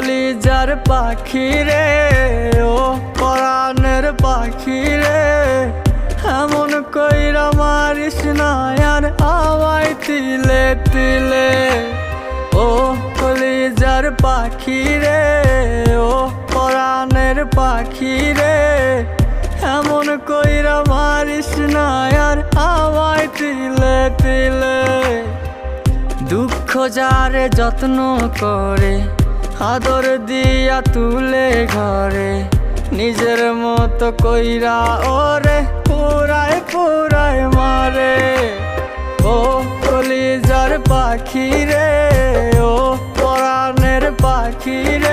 কলিজার পাখি রে, ও পরাণের পাখি রে, এমন কইরা মারিস না আর আমায় তিলে তিলে। ও কলিজার পাখি রে, ও পরাণের পাখি রে, এমন কইরা মারিস না আর আমায় তিলে তিলে। দুঃখ যারে যত্ন করে, আদর দিয়া তুলে ঘরে, নিজের মতো কইরা ওরে পুরায় পুরায় মারে। ও কলিজার পাখি রে, ও পরাণের পাখি রে,